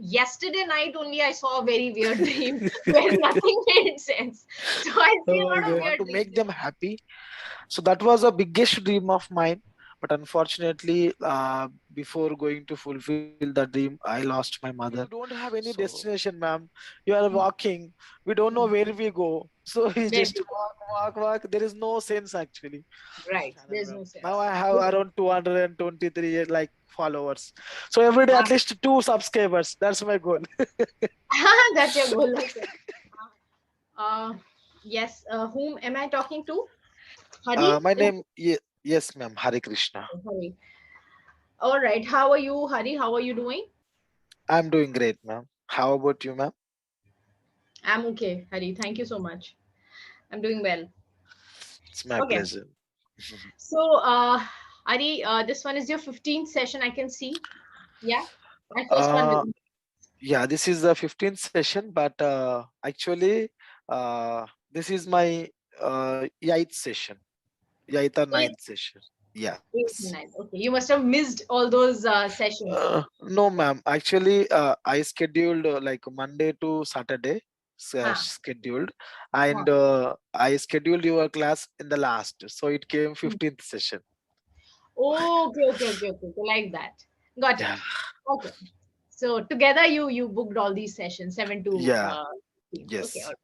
yesterday night only I saw a very weird dream where nothing made sense. So I see a Oh my lot of God. Want weird to dreams. make them happy. So that was a biggest dream of mine. But unfortunately, before going to fulfill the dream, I lost my mother. We don't have any So, destination, ma'am. You are hmm, walking. We don't know hmm, where we go. So we there just we go. walk. There is no sense actually. Right. Channel, There's ma'am. no Now sense. I have Okay. around 223 like followers. So every day Ah, at least two subscribers. That's my goal. that's your goal. Okay. Uh, yes. Whom am I talking to? Hari? My name, yes, ma'am, Hari Krishna. Hari. All right. How are you, Hari? How are you doing? I'm doing great, ma'am. How about you, ma'am? I'm okay, Hari. Thank you so much. I'm doing well. It's my Okay. pleasure. So, Hari, this one is your 15th session, I can see. Yeah. My first one Uh, with yeah, this is the 15th session, but actually, this is my 8th session. 8th or eight, 9th session. Yes. eight, nine. Okay. You must have missed all those sessions. No, ma'am. Actually, I scheduled like Monday to Saturday Huh. scheduled, Huh. and I scheduled your class in the last, so it came Hmm. 15th session. Okay. Like that. Got it. Yeah. Okay. So together you booked all these sessions, 7 to Yeah. 15. Okay. All Yes. right.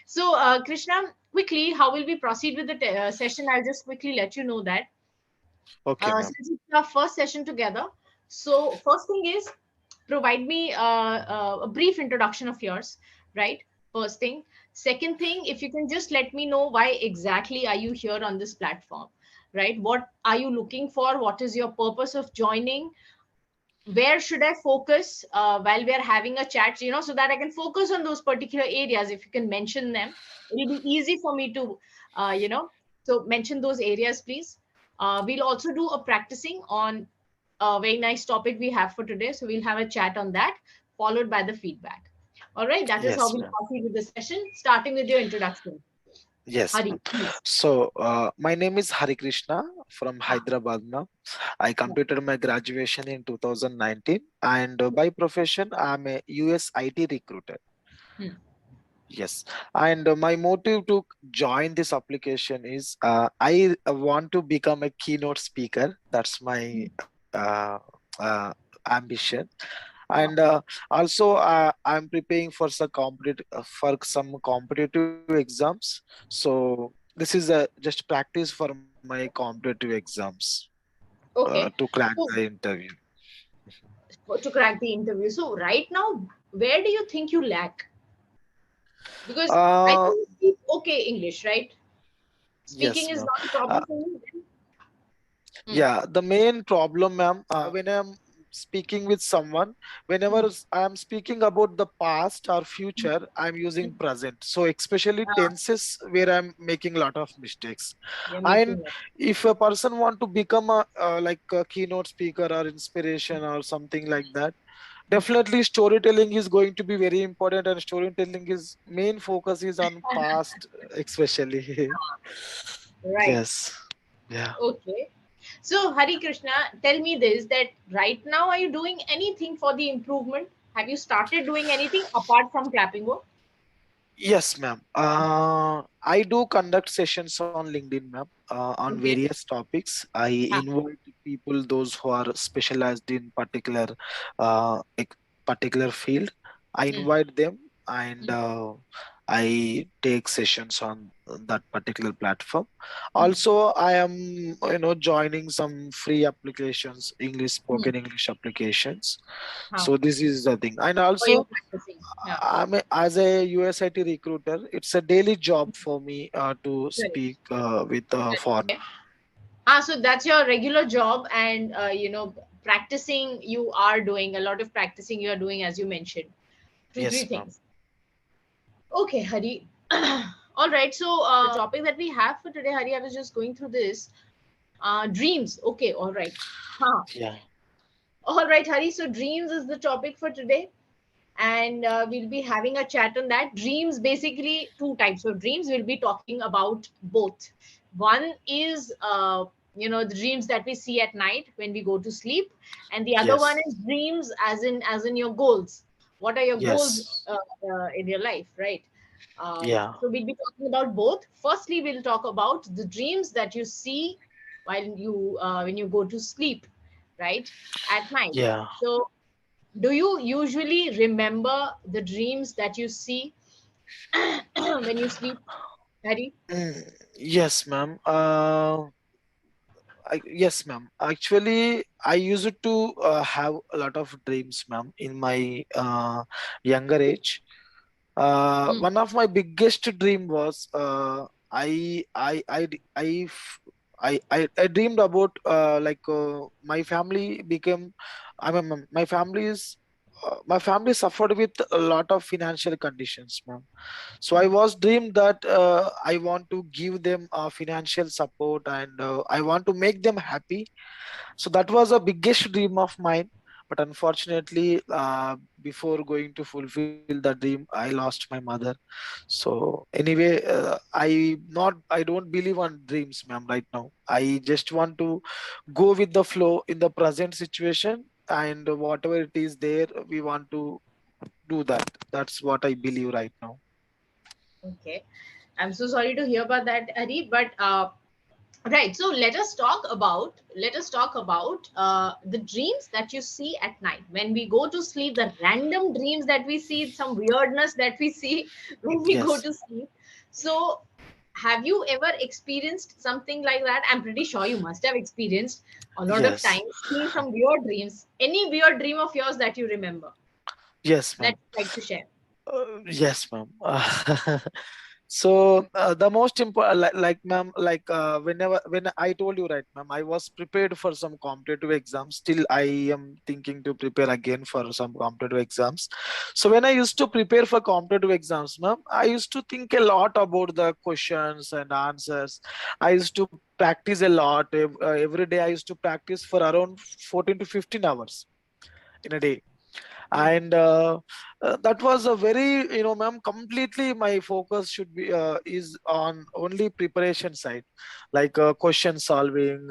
So, Krishna, quickly, how will we proceed with the session? I'll just quickly let you know that. Okay, ma'am. Since it's our first session together, so first thing is provide me a brief introduction of yours, right? First thing. Second thing, if you can just let me know why exactly are you here on this platform, right? What are you looking for? What is your purpose of joining? Where should I focus while we are having a chat, so that I can focus on those particular areas. If you can mention them, it'll be easy for me to, so mention those areas, please. We'll also do a practicing on a very nice topic we have for today. So we'll have a chat on that, followed by the feedback. All right, that is how Yes, we'll ma'am. proceed with the session, starting with your introduction. Yes, Hari, ma'am. please. So, my name is Hari Krishna from Ah, Hyderabad, ma'am. I yeah. completed my graduation in 2019, and by profession, I'm a US IT recruiter. Hmm. Yes, and my motive to join this application is I want to become a keynote speaker. That's my Hmm. ambition, and Wow. also I'm preparing for some competitive exams. So this is just practice for my competitive exams to Okay. crack the So interview. to crack the interview. So right now, where do you think you lack? Because I Uh, think you speak okay English, right? yes, Speaking is ma'am. not a Uh, problem for you. Hmm. Yeah, the main problem, ma'am, when I'm speaking with someone, whenever Hmm. I'm speaking about the past or future, I'm using Hmm. present. So especially Ah, tenses where I'm making a lot of mistakes. you're And making it. if a person want to become a like a keynote speaker or inspiration or something like that, definitely storytelling is going to be very important, and storytelling is main focus is on past, especially. Right. Yes. Yeah. Okay. So Hari Krishna, tell me this: that right now, are you doing anything for the improvement? Have you started doing anything apart from Clapingo? Yes, ma'am. I do conduct sessions on LinkedIn, ma'am, on Okay. various topics. I Ah, invite people, those who are specialized in particular field. I hmm, invite them, and hmm, I take sessions on that particular platform. hmm, Also, I am, joining some free applications, English hmm. spoken English applications. Huh. So this is the thing, and For your also practicing. Yeah. as a USIT recruiter, it's a daily job for me to Correct. speak with foreign. Okay. Ah, so that's your regular job, and practicing you are doing a lot of practicing you are doing, as you mentioned. Two, three Yes, ma'am. things. Okay, Hari. All right. So the topic that we have for today, Hari, I was just going through this. Dreams. Okay. All right. Huh. Yeah. All right, Hari. So dreams is the topic for today, and we'll be having a chat on that. Dreams, basically two types of dreams. We'll be talking about both. One is the dreams that we see at night when we go to sleep, and the other one Yes. is dreams as in your goals. What are your goals Yes. in your life, right? Yeah. So we'll be talking about both. Firstly, we'll talk about the dreams that you see while you when you go to sleep, right, at night. Yeah. So do you usually remember the dreams that you see when you sleep, Harry? Mm, yes, ma'am. Yes, ma'am. Actually, I used to have a lot of dreams, ma'am, in my younger age. Mm, One of my biggest dream was I dreamed about my family became. I mean, my family suffered with a lot of financial conditions, ma'am. So I mm, was dreamed that I want to give them financial support, and I want to make them happy. So that was a biggest dream of mine. But unfortunately, before going to fulfill the dream, I lost my mother. So anyway, I don't believe on dreams, ma'am, right now. I just want to go with the flow in the present situation, and whatever it is there, we want to do that. That's what I believe right now. okay. I'm so sorry to hear about that, Harry, but right. So let us talk about the dreams that you see at night when we go to sleep. The random dreams that we see, some weirdness that we see when we go Yes. to sleep. So, have you ever experienced something like that? I'm pretty sure you must have experienced a lot of Yes. times seeing some weird dreams. Any weird dream of yours that you remember Yes, that ma'am. you'd like to share? Yes, ma'am. So the most important, ma'am, whenever when I told you, right, ma'am, I was prepared for some competitive exams. Still, I am thinking to prepare again for some competitive exams. So when I used to prepare for competitive exams, ma'am, I used to think a lot about the questions and answers. I used to practice a lot. Every day, I used to practice for around 14 to 15 hours in a day. Mm, And that was a very, ma'am, completely my focus should be is on only preparation side, like question solving,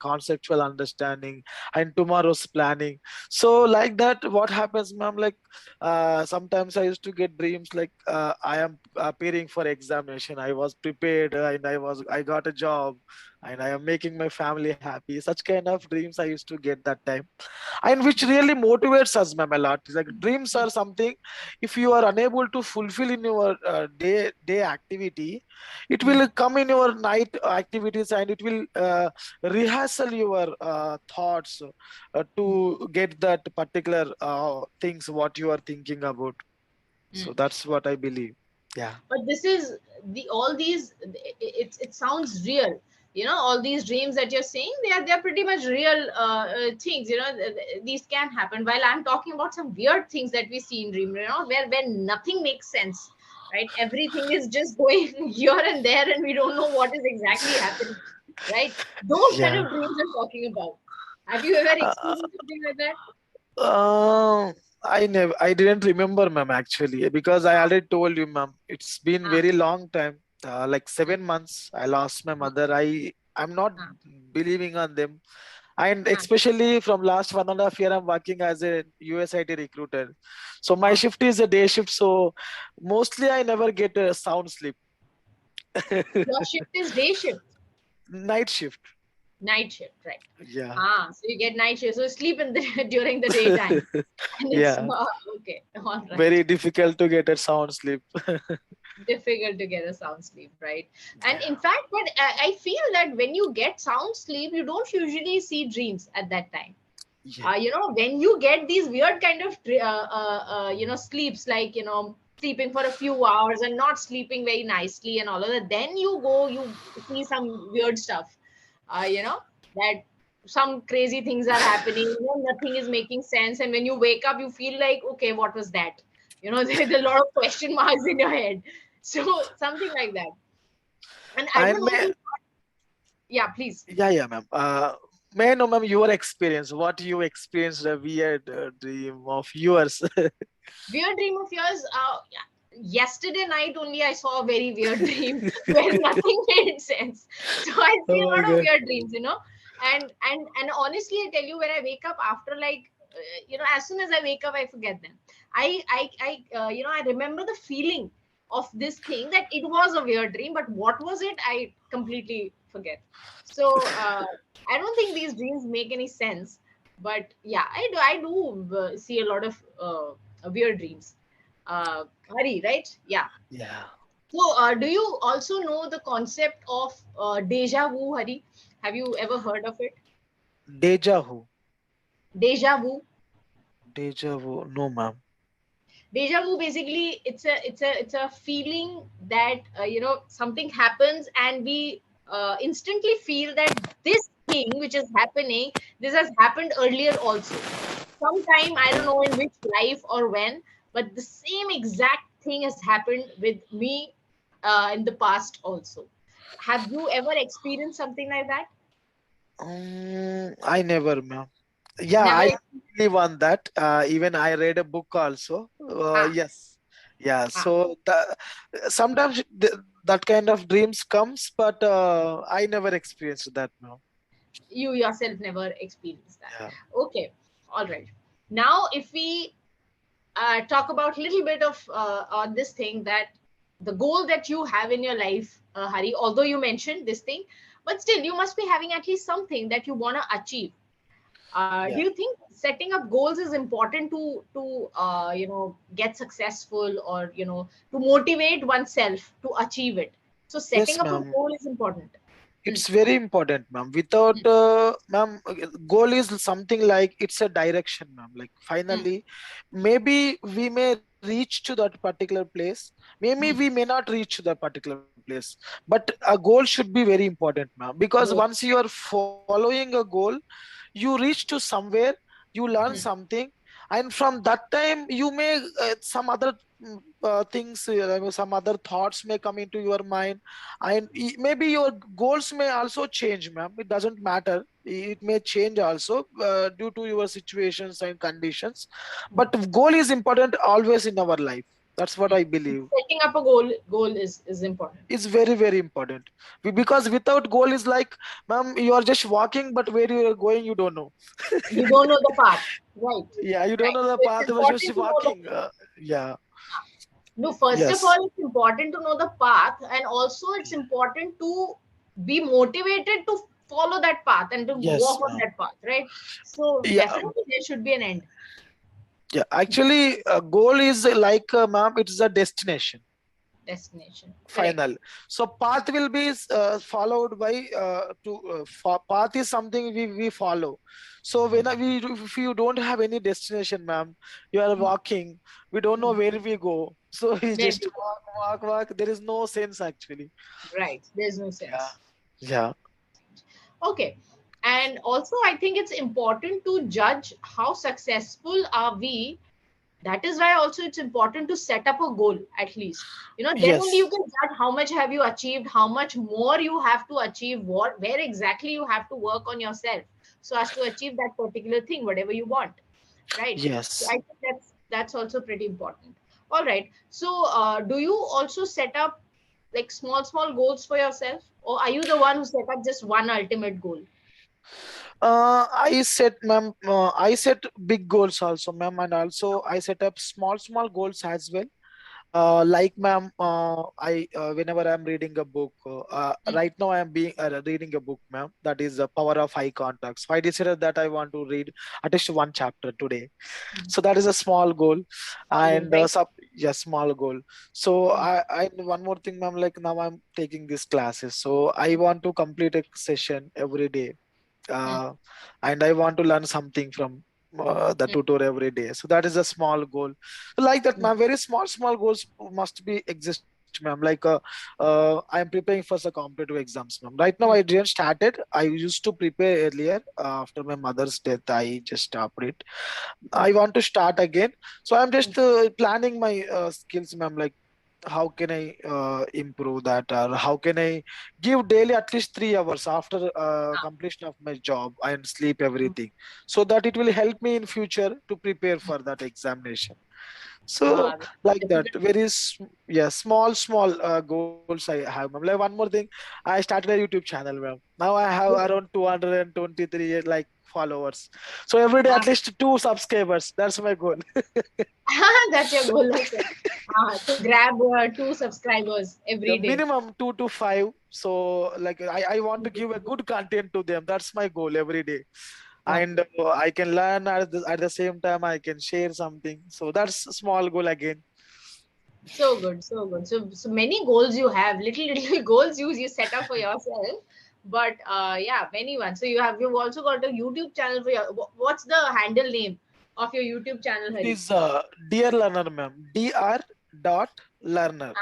conceptual understanding, and tomorrow's planning. So like that, what happens, ma'am, like sometimes I used to get dreams like I am appearing for examination, I was prepared, and I got a job, and I am making my family happy. Such kind of dreams I used to get that time, and which really motivates us, ma'am, a lot. It's like dreams mm, are something, if you are unable to fulfill in your day activity, it mm, will come in your night activities, and it will rehearsal your thoughts mm, to get that particular things what you are thinking about. So mm. that's what I believe. Yeah. But this is the all these it sounds real, you know, all these dreams that you're saying, they're pretty much real things, you know. These can happen, while I'm talking about some weird things that we see in dream, you know, where nothing makes sense, right? Everything is just going here and there and we don't know what is exactly happening, right? Those kind Yeah. of dreams I'm talking about. Have you ever Uh, experienced something like that? I didn't remember, ma'am, actually, because I already told you, ma'am. It's been Ah, very long time, like ah, 7 months. I lost my ah, mother. I'm not ah, believing on them, and ah, especially from last 1.5 year, I'm working as a USIT recruiter. So my ah. shift is a day shift. So mostly I never get a sound sleep. Your shift is day shift. Night shift. Night shift, right? Yeah. Ah, so you get night shift. So sleep in the during the daytime, and it's Yeah. okay. All right. Very difficult to get a sound sleep. Difficult to get a sound sleep, right? And in Yeah. fact, but I feel that when you get sound sleep, you don't usually see dreams at that time. Yeah. You know, when you get these weird kind of you know, sleeps, like, you know, sleeping for a few hours and not sleeping very nicely and all of that, then you see some weird stuff, you know, that some crazy things are happening, you know, nothing is making sense, and when you wake up you feel like, okay, what was that, you know? There's a lot of question marks in your head. So something like that. And I would And want may, to, yeah, please. yeah, ma'am. May I know, ma'am, your experience? What you experienced a weird dream of yours? Weird dream of yours? Yesterday night only I saw a very weird dream where nothing made sense. So I see Oh a my lot of god. weird dreams, you know. And honestly, I tell you, when I wake up after like as soon as I wake up, I forget them. I remember the feeling of this thing, that it was a weird dream, but what was it, I completely forget. So I don't think these dreams make any sense. But yeah, I do see a lot of weird dreams. Hari, right? Yeah. Yeah. So do you also know the concept of deja vu, Hari? Have you ever heard of it? Deja vu. Deja vu. Deja vu. No, ma'am. Deja vu, basically, it's a feeling that something happens, and we instantly feel that this thing which is happening, this has happened earlier also, sometime, I don't know in which life or when, but the same exact thing has happened with me in the past also. Have you ever experienced something like that? I never, ma'am. Yeah, Never. I believe on that. Even I read a book also. Ah, Yes. Yeah. ah. So sometimes that kind of dreams comes, but I never experienced that, ma'am. You yourself never experienced that. Yeah. Okay, all right. Now if we talk about a little bit of on this thing, that the goal that you have in your life, Hari, although you mentioned this thing, but still you must be having at least something that you want to achieve. Do Yeah. you think setting up goals is important to get successful, or to motivate oneself to achieve it? So setting Yes, up a ma'am. goal is important. Hmm. It's very important, ma'am. Without, ma'am, goal is something like it's a direction, ma'am. Like Hmm. finally, maybe we may reach to that particular place. Maybe we Hmm. may not reach to that particular place. But a goal should be very important, ma'am. Because Good. once you are following a goal, you reach to somewhere, you learn Hmm. something, and from that time you may some other things, some other thoughts may come into your mind, and maybe your goals may also change, ma'am. It doesn't matter, it may change also due to your situations and conditions, Hmm. but goal is important always in our life. That's what Hmm. I believe. Setting up a goal is important. It's very very important. Because without goal is like, ma'am, you are just walking, but where you are going you don't know. You don't know the path, right? Yeah, you don't Right. know the So it's path, you were just important to know the walking. Yeah. no. First of Yes. all, it's important to know the path, and also it's important to be motivated to follow that path and to Yes, walk on ma'am. that path, right? So Yeah. definitely there should be an end. Yeah, actually, goal is like, ma'am, it is a destination, Destination. Correct. final. So path will be followed by path is something we follow. So when we if you don't have any destination, ma'am, you are Hmm. walking, we don't know Hmm. where we go. So we There just we go. walk. There is no sense actually. Right. There's no Yeah. sense. Yeah. Okay. And also, I think it's important to judge how successful are we. That is why also it's important to set up a goal, at least. Then only you Yes. can judge how much have you achieved, how much more you have to achieve, where exactly you have to work on yourself so as to achieve that particular thing, whatever you want, right? So I Yes. think that's also pretty important. All right. So do you also set up like small goals for yourself, or are you the one who set up just one ultimate goal? I set big goals also, ma'am, and also I set up small goals as well. Like, ma'am, I whenever I'm reading a book, Mm, right now I'm being reading a book, ma'am. That is the Power of High Contacts. So I decided that I want to read at least one chapter today. mm. So that is a small goal, All goal, and right? yes, small goal. So Mm, I one more thing, ma'am. Like now I'm taking these classes, so I want to complete a session every day, mm, uh, and I want to learn something from the mm, tutor every day. So that is a small goal. Like that, mm, ma'am. Very small goals must be exist, ma'am. Like I am preparing for the competitive exams, ma'am. Right now, I mm, didn't start it. I used to prepare earlier. After my mother's death, I just stopped it. mm, I want to start again. So I'm mm, just planning my skills, ma'am. Like how can I improve that, or how can I give daily at least 3 hours after completion of my job and sleep Mm. everything, so that it will help me in future to prepare for that examination. So Ah, like that, difficult. yeah, small goals I have, ma'am. Like one more thing, I started a YouTube channel, ma'am. Now I have around 223 like followers. So every day Ah, at least two subscribers. That's my goal. that's your goal. Okay. To grab 2 subscribers Yeah, every day. minimum 2 to 5. So like I want to give a good content to them. That's my goal every day. Wow. And I can learn at the same time I can share something. So that's a small goal again. So good, so good. So many goals you have, little goals you set up for yourself. But yeah, many ones. So you've also got a YouTube channel for your. What's the handle name of your YouTube channel, It Hari? is Dear Learner, ma'am. Dr.Learner.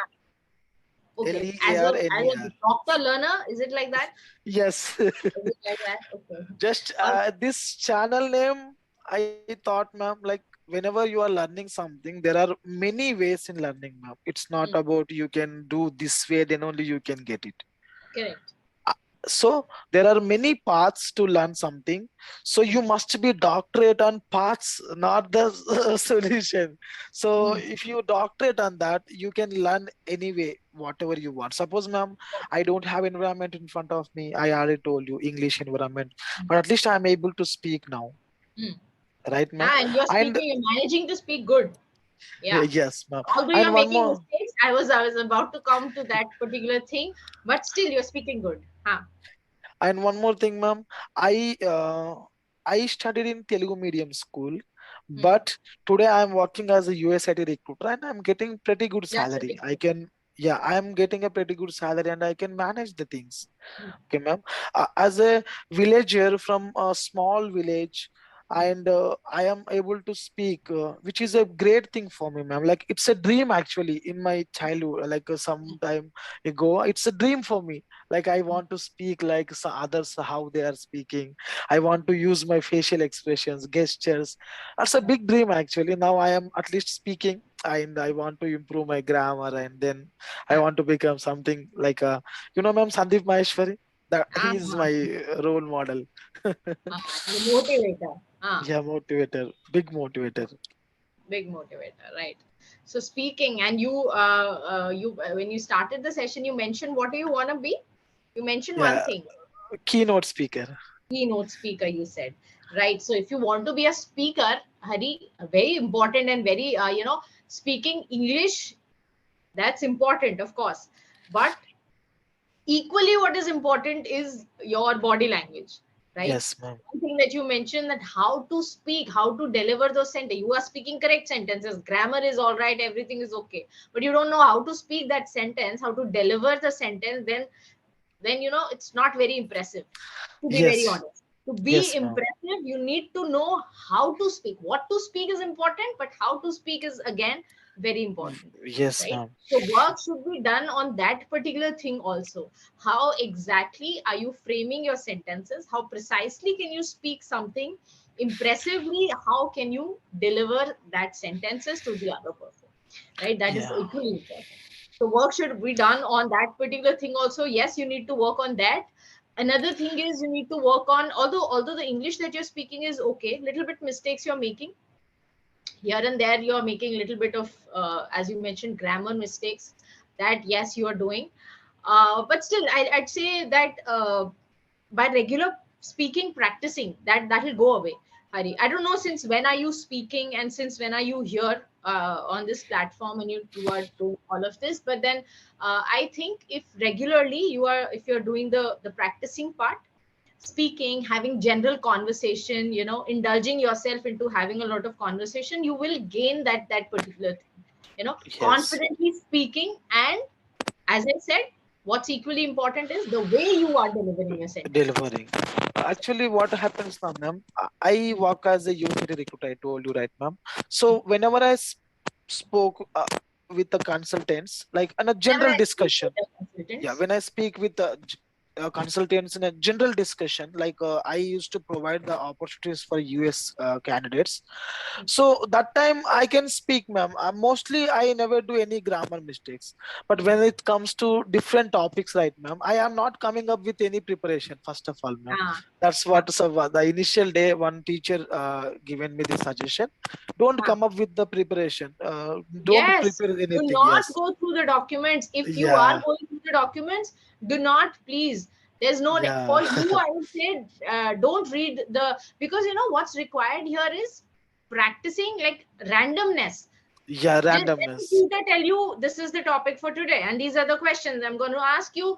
Okay, as a Learner. doctor learner, is it like that? Yes. Is it like that? Okay. Just Or this channel name, I thought, ma'am, like whenever you are learning something, there are many ways in learning, ma'am. It's not mm, about you can do this way, then only you can get it. correct. So there are many paths to learn something. So Mm, you must be doctorate on paths, not the solution. So mm, if you doctorate on that, you can learn anyway, whatever you want. Suppose, ma'am, I don't have environment in front of me. I already told you English environment, mm, but at least I'm able to speak now, mm. right, ma'am? And you're And speaking, you're managing to speak good. Yeah. yes, ma'am. Although you're And one making more. mistakes, I was about to come to that particular thing, but still you're speaking good. Huh? And one more thing, ma'am. I uh, I studied in Telugu medium school, Hmm. but today I'm working as a USIT recruiter and I'm getting pretty good That's a salary. big I thing. can, yeah, I'm getting a pretty good salary and I can manage the things. Hmm. Okay, ma'am. As a villager from a small village, Hmm. and I am able to speak, which is a great thing for me, ma'am. Like it's a dream actually in my childhood, like some time ago. It's a dream for me. Like I want to speak like others how they are speaking. I want to use my facial expressions, gestures. That's a big dream actually. Now I am at least speaking. And I want to improve my grammar, and then I want to become something like a, ma'am, Sandeep Maheshwari, that he is Uh-huh. my role model. The motivator. Yeah, motivator, big motivator. Big motivator, right? So speaking, and when you started the session, you mentioned what do you want to be? You mentioned one Yeah, thing, keynote speaker. keynote speaker. You said, right? So if you want to be a speaker, Hari, very important and very speaking English, that's important, of course, but equally what is important is your body language, right? Yes, ma'am. One thing that you mentioned, that how to speak, how to deliver those sentences. You are speaking correct sentences, grammar is all right, everything is okay, but you don't know how to speak that sentence, how to deliver the sentence, then it's not very impressive, to be very Yes, honest. To be yes, ma'am. impressive, you need to know how to speak. What to speak is important, but how to speak is again very important, Yes, right? ma'am. So work should be done on that particular thing also. How exactly are you framing your sentences? How precisely can you speak something impressively? How can you deliver that sentences to the other person? Right? That is Yeah. equally important. So work should be done on that particular thing also. Yes, you need to work on that. Another thing is you need to work on, although the English that you're speaking is okay, little bit mistakes you're making here and there, you're making a little bit of as you mentioned, grammar mistakes, that yes you are doing, but still I'd say that by regular speaking, practicing, that will go away. Hari, I don't know since when are you speaking and since when are you here on this platform, and you are doing all of this, but then I think if regularly if you're doing the practicing part, speaking, having general conversation, indulging yourself into having a lot of conversation, you will gain that particular thing, Yes. confidently speaking. And as I said, what's equally important is the way you are delivering your sentence. Delivering. Actually, what happens now, ma'am? I Mm. work as a university recruiter. I told you, right, ma'am? So whenever I spoke with the consultants, like on a Never general I speak with discussion, the yeah, consultants. when I speak with the consultants in a general discussion. Like I used to provide the opportunities for US candidates. So that time I can speak, ma'am. Mostly I never do any grammar mistakes. But when it comes to different topics, right, ma'am, I am not coming up with any preparation. First of all, ma'am, Ah, that's ah, what, so the initial day one teacher given me the suggestion. Don't ah. come up with the preparation. Don't Yes, prepare do anything. not Yes. go through the documents. If you are Yeah. going through the documents, do not, please. There's no Yeah. for you. I would say don't read the, because you know what's required here is practicing like randomness. Yeah. Just let the Randomness. tutor tell you this is the topic for today, and these are the questions I'm going to ask you.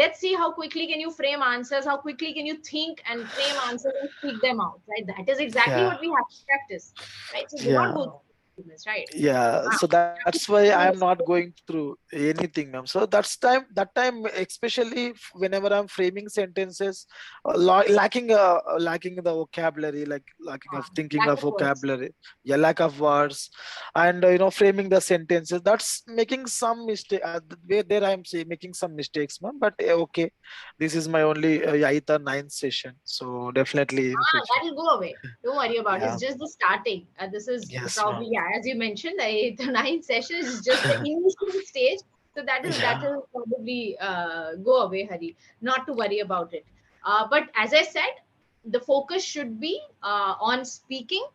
Let's see how quickly can you frame answers, how quickly can you think and frame answers and speak them out. Right, that is exactly Yeah. what we have to practice. Right, so do not Yeah. go through documents. Right. Yeah, Ah, so that's that is why I am the not mistake. going through anything, ma'am. So that time, especially whenever I'm framing sentences, lacking the vocabulary, like lacking of thinking Lack of of words. vocabulary, yeah, lack of words, and framing the sentences. That's making some mistake. Where there I'm saying making some mistakes, ma'am. But okay, this is my only 8th or 9th session, so definitely in future. That'll go away. Don't worry about it. Yeah. It's just the starting. This is Yes, probably, ma'am. yeah, as you mentioned, the ninth session is just the initial stage. So Yeah. that'll probably go away, Hari. Not to worry about it. But as I said, the focus should be on speaking,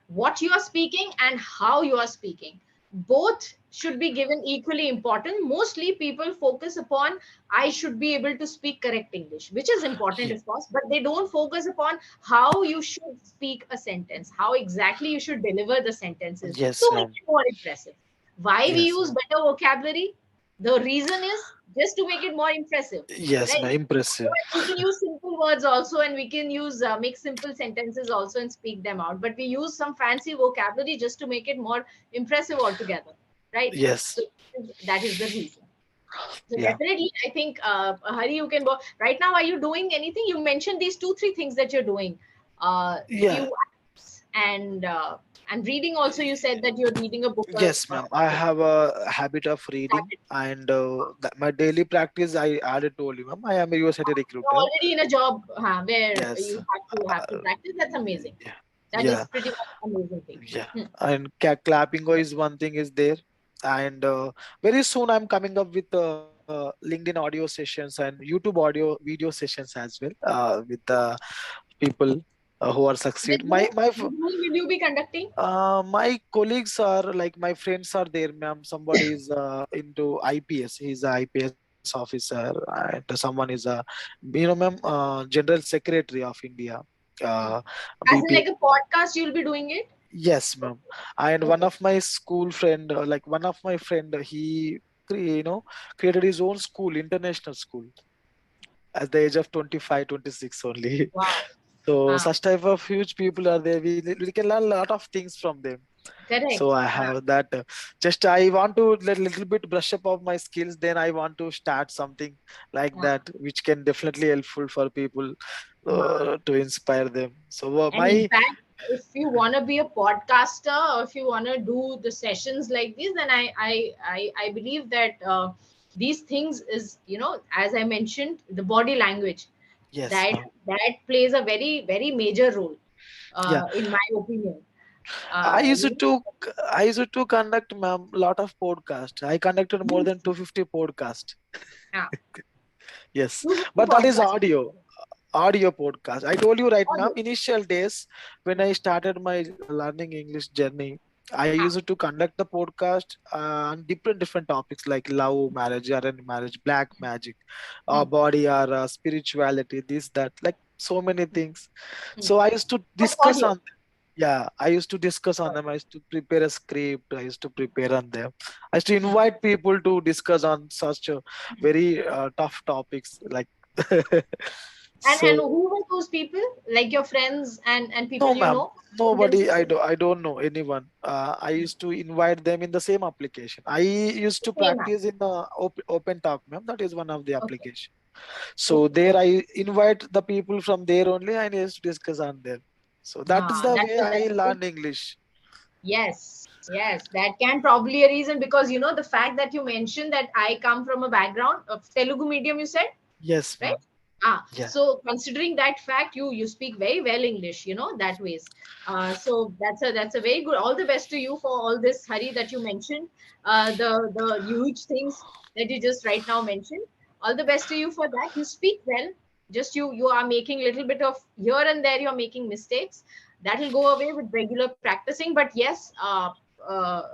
what you are speaking and how you are speaking. Both should be given equally important. Mostly people focus upon I should be able to speak correct English, which is important, Yeah. of course, but they don't focus upon how you should speak a sentence, how exactly you should deliver the sentences Yes, to make ma'am. it more impressive. Why we Yes, use ma'am. better vocabulary? The reason is just to make it more impressive, Yes, right? ma'am. Impressive. Otherwise, we can use simple words also, and we can use make simple sentences also and speak them out. But we use some fancy vocabulary just to make it more impressive altogether, right? Yes. So that is the reason. So Yeah. definitely, I think Hari, you can go right now. Are you doing anything? You mentioned these two, three things that you're doing. Yeah. Few apps and reading. Also, you said that you're reading a book or Yes, ma'am. I have a habit of reading, habit. and my daily practice, I already told you, ma'am. I am a university You're recruiter. already in a job where Yes. you have to practice. That's amazing. Yeah. That is Yeah. pretty much amazing thing. Yeah. Hmm. And Clapingo is one thing is there, and very soon I'm coming up with LinkedIn audio sessions and YouTube audio video sessions as well with people who are With succeed. whom? My With whom will you be conducting? My colleagues are like my friends are there, ma'am. Somebody is into IPS. He's a IPS officer, and someone is a, ma'am, General Secretary of India. Hmm. Uh, As in like BP. a podcast, you'll be doing it? Yes, ma'am. And one Okay. of my school friend, like one of my friend, he created his own school, international school, at the age of 25, 26 only. Wow. So Ah, such type of huge people are there. We can learn a lot of things from them. So correct. I Ah, have that. Just I want to let little bit brush up of my skills. Then I want to start something like ah, that, which can definitely helpful for people ah. to inspire them. So And in my fact, if you want to be a podcaster or if you want to do the sessions like this, then I believe that these things is, as I mentioned, the body language yes, that ma'am. that plays a very very major role, Yeah, in my opinion. I Uh, used you to I used to conduct, ma'am, lot of podcasts. I conducted more know, than 250 podcasts. ah, Yes, you do but that is podcast. audio podcast. I told you right, ma'am. Audio. Initial days when I started my learning English journey, I Ah, used to conduct the podcast on different topics like love, marriage, arranged marriage, black magic, hmm, body or spirituality, this that, like so many things. hmm. So I used to But discuss audio. on. Yeah, I used to discuss on them. I used to prepare a script. I used to prepare on them. I used to invite people to discuss on such very tough topics like. And So who were those people? Like your friends and people no, you ma'am, know? nobody. Indians, I don't know anyone. I used to invite them in the same application. I used the to same app. practice in Open Talk, ma'am. That is one of the Okay. application. So Okay. there Okay. I invite the people from there only, and I used to discuss on them. So that is the way I That's a good. learn English. Yes. Yes. That can probably a reason because the fact that you mentioned that I come from a background of Telugu medium, you said? Yes, right? ma'am. Yeah. So considering that fact, you speak very well English, that ways. So that's a very good. All the best to you for all this, Hari, that you mentioned. The huge things that you just right now mentioned. All the best to you for that. You speak well. Just you are making little bit of here and there. You're making mistakes. That will go away with regular practicing. But yes,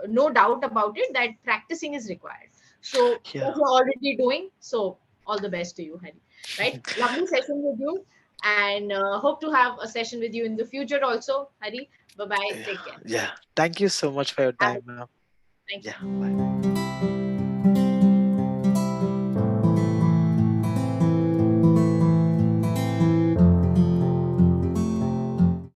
no doubt about it that practicing is required. So Yeah. that you're already doing. So all the best to you, Hari. Right? Lovely session with you, and hope to have a session with you in the future also, Hari. Bye bye. Yeah. Take care. Yeah. Thank you so much for your Have a, time, ma'am. thank Yeah. you. Bye.